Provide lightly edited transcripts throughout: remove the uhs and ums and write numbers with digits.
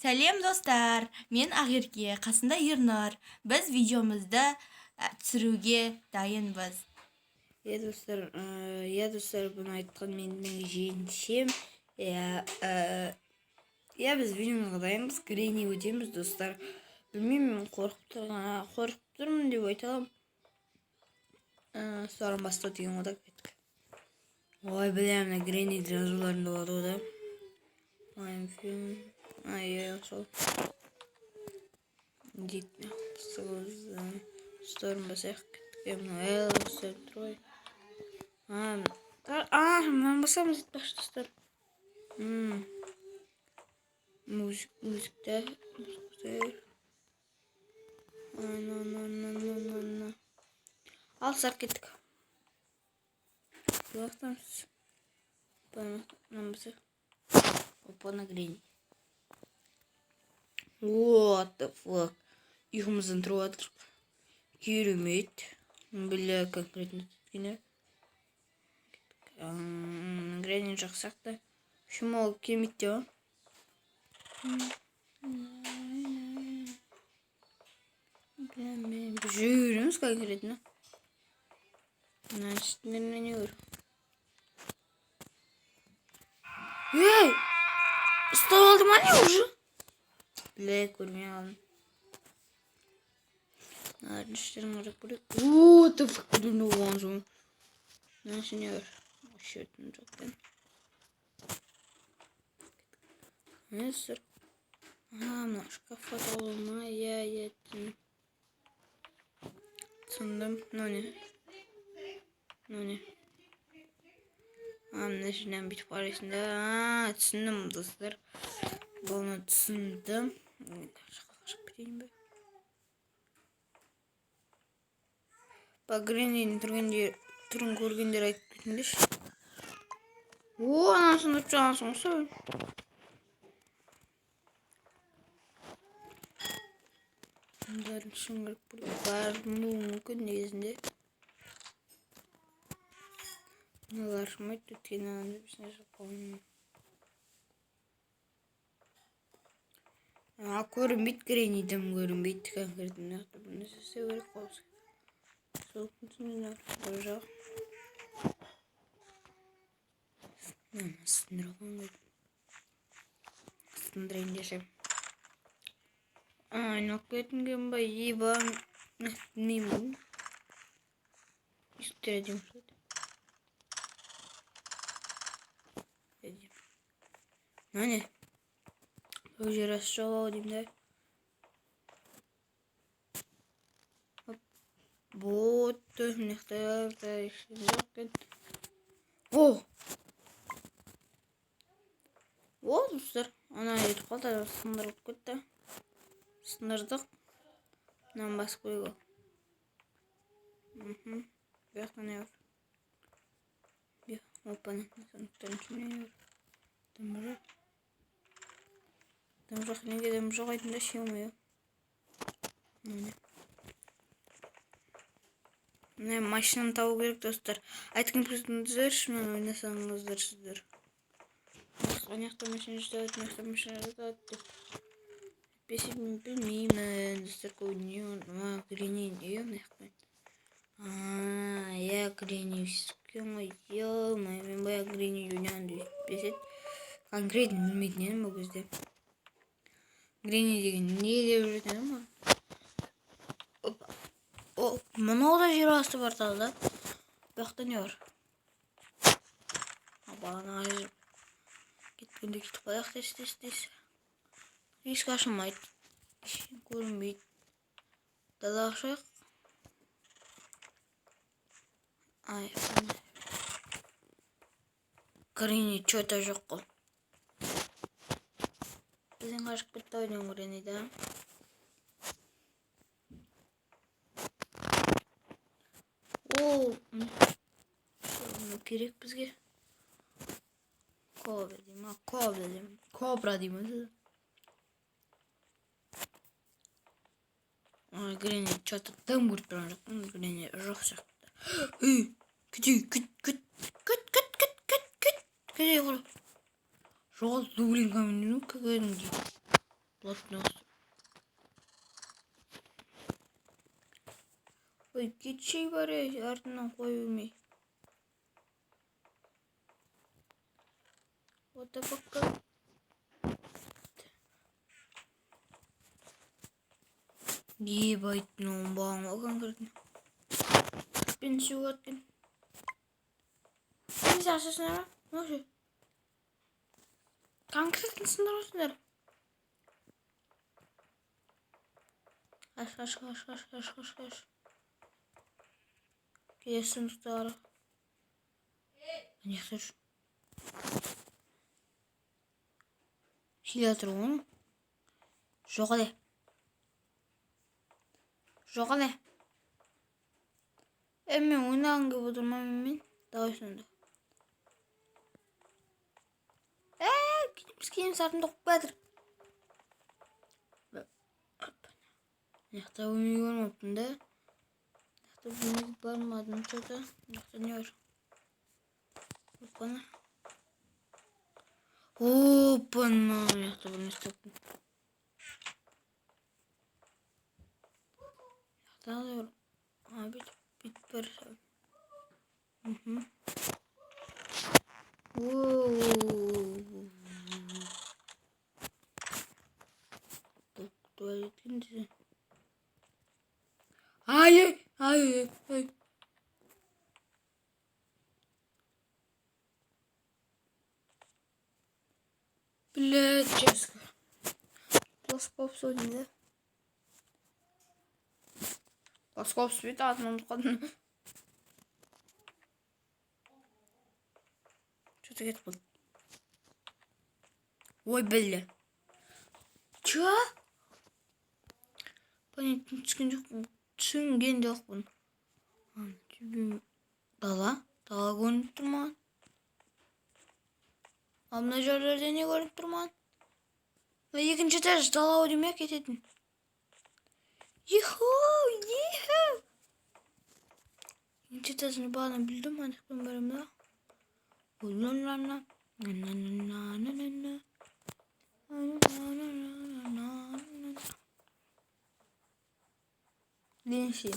Сәлем достар, мен Ақерке, қасында Ернар. Біз видеомызды түсіруге дайынбыз. Достар, бұны айтқан менің жеңшем. Біз видеоға дайынбыз, грени өтеміз, достар. Білмеймін, қорқып тұрмын деп айта аламын. Соған бастау деген ода кеттік. Ой, білемін, грени жазуларында болады ода. Сол. Детме сторон басайық кеттік. Трой. Мынан басамыз етпақшы, достар. Музыкта. Алсақ кеттік. Уақытамыз. Мынан басайық. Опа, на грени. What the fuck? Ұйқымыздан тұрып жатыр. Керемет. Бля, конкретно түскені. Грени жақсақ та. Шым ол керемет те ба? Жүреміз конкретно. Значиттеріне не көр. Ей! Ұстап алды ма не уже? Бля, көрмей алдым. Нәрінштерін қарап көрек. What the fuck? Күдімді болған соң. Нәрінші не көр. Шертін жоқтен. Нәсір. Мына шкафа толы ма? Түсіндім. Не? Мына жерден бүйтіп қарайсың да. Түсіндім, достар. Бұны түсіндім. Шақып кетейін бе? Гренинің түрін көргендер айтып кетіңдеш. Анасын ұрып жағансың осы. Бұндарын шыңғырып бар мүмкін негізінде. Мыналар шымайды өткен ананды бісіне жапалым. Көрінбейді, гренидім көрінбейді конкретно. Бұны сесе көріп қалсы. Сол күнсінен бір жақ. Сындырған көйді. Сындырайын дешем. Айнақ кетінген ба, еба. Білмеймін. Үстер әдем шады. Не? Бұл жер асы жауау деймді. Бұтты, нектайларда ішін жоқкен. Достар, ана етіп қалды, сындырып көтті. Сындырдық. Мынан басып қойғы. Бұяқта не бар? Опаны, сондықтан үшін не бар? Дым жоқ, неге дым жоқ айтында шеумайы. Мына машинаны табу керек, достар. Айтқан көзіңіздер, шымнан ойнасаңыздар сіздер. Аяқта машина ждать, аяқта машина ждать. Бесіп білмеймін, достар көбіне орныма гренейін үйем аяқпен. Греней үсіпкен ғой. Мен бая греней жөнянды бесет. Конкретно білмейтін едім бұл кезде. Греней деген не деп жүретін ма? Мұнау да жер асты бар талда. Бұяқта не бар? Бағана жер. Кеткенде кетіп қаяқ тес. Ескі ашылмайды. Көрінбейді. Дала ашайық. Греней чөйті жоқ қой. Бізден қашып кетті ойнен Гренейді. Керек бізге. Кобра дейміз. Греней чөйті дым көріп тұрған жоқ. Греней жоқ сияқты. Күт. Жоғал дублин камерін көгенің дейді. Плотно. Ой, geçey var ya ardından koyulmayı. O da bakalım. İyi bayıttın oğlum bağım. O kankırdım. Ben şu attım. Bir saatsizsin ama. Nasıl? Kankırdım sınır olsunlar. Kaç. Gelsin tutarı. Neyse. Şile oğlum. Şokale. Emmi oynan gibi durmam emin. Daha üstünde. Gidip biskinin sartında okupadır. Yakta bunu görmüyorum da. Yakta bunu görmedim çoğda. Yakta ne var? Hoppana. Yakta bunu istedim. Yakta alıyorum. Abi bit barış abi. Tuvaletin dizi. Hayır. Блядь, Jessica. Плоскоп oynadı. Плоскоп свет atmamız kadın. Что-то где-то был. Ой, бля. Чё? Понятно, түсінген жоқпын. Дала көрініп тұрман. Мына жерлерде не көрініп тұрман? Екінші этаж дала демек кететін. Иху. Екінші этажын бағана білдім, анықпен барым да. Ленши.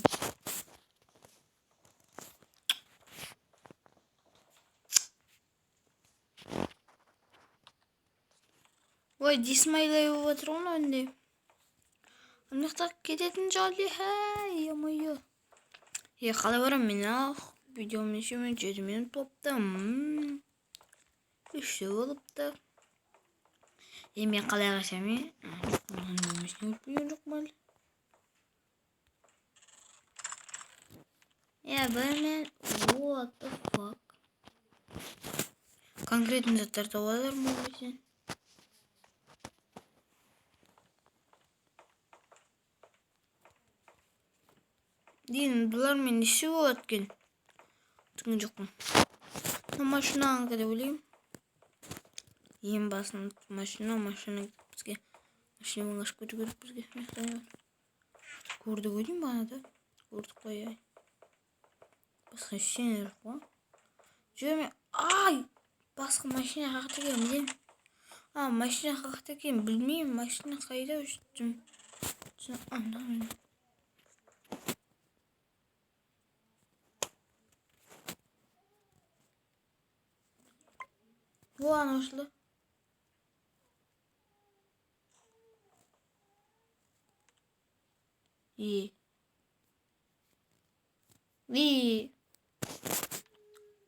Ой, дисмайлай отыр ғой önde. Анықтап кететін жолы, хай, ё-моё. Қалай барам мен ақ. Видеом неше минут, 7 минут болыпты. Үште болыпты. Мен қалай қашам е? Маған немесіне өтпеген жоқ мал. Бәрмен, what the fuck? Конкретный заттар табалар ма сен? Дейін, бұлар мен неше болады екен? Түсінген жоқпын. Машинаға кәде ойлайым. Ең басын машина бізге. Машинаның ашып кету керек бізге. Көрді көрейін бана да. Көрдік қой ай. Басқа ештеңе жоқ па? Жүрме. Ай! Басқа машина қақта екен білем. Машина қақта екен білмеймін. Машина қайда өштім. Ана ошылы.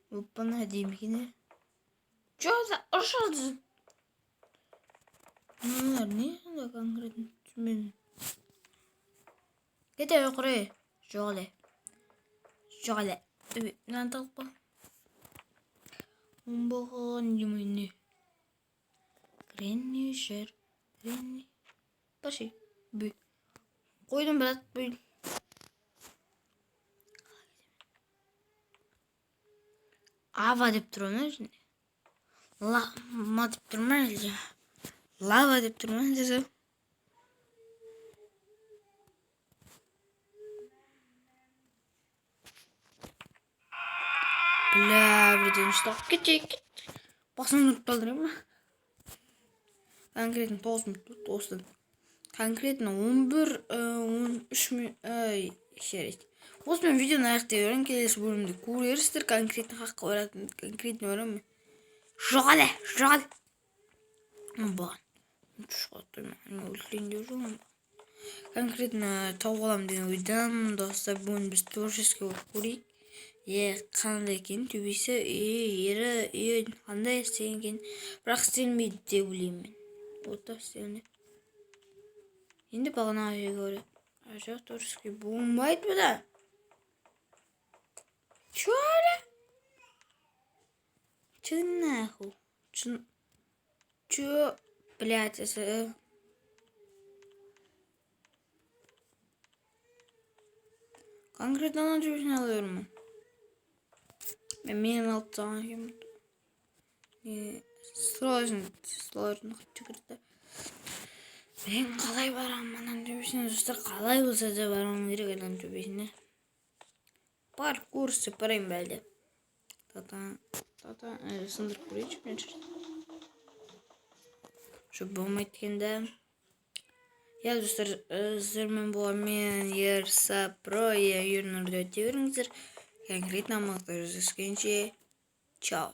Опана демекені. Жоғда ұшылды. Мұнар не? Конкретно түсінбедім. Кете өқыры. Жоғылы. Мынаны тағып па. Оңбаған демені. Кренни жер. Паши. Бүй. Қойдым брат бүй. Ава деп тұрмын өзінде. Лама деп тұрмын әлде. Лава деп тұрмын өзі. Бірден ұстап кетейік. Басын ұмытып қалдырайым ма? Конкретно 9 минут осыдан. конкретно 11-13 шерет. Осымен видеоны аяқтай беремін. Келесі бөлімде көрерсіздер. Конкретно хаққа баратын конкретно барамын. Жоғал. Бұған. Конкретно тауып аламын деген ойдамын. Достар, бүгін біз творческий болып көрейік. Қандай екен төбесі, ері қандай істеген екен. Бірақ істелмейді деп ойлаймын. Отта істелмейді. Енді бағана жеге көрейік. Жоқ, творческий болмайды бұда. Чё? Чё нахуй? Чё, блядь, это... Конкретно на төбесін алырмын. Мен алып таған екенмін. Сложно жүгірді. Мен қалай барамын анан төбесіне, достар, қалай болса да барамын керек анан төбесіне. Паркур сыпырайын бәлде. Сындырып көрейінші мен жүрді. Щоб болмайды екенді. Достар, сіздермен болған мен Ерса Про, Ернұрды өте беріңіздер. Конкретно мақтар жүзіскенше. Чау.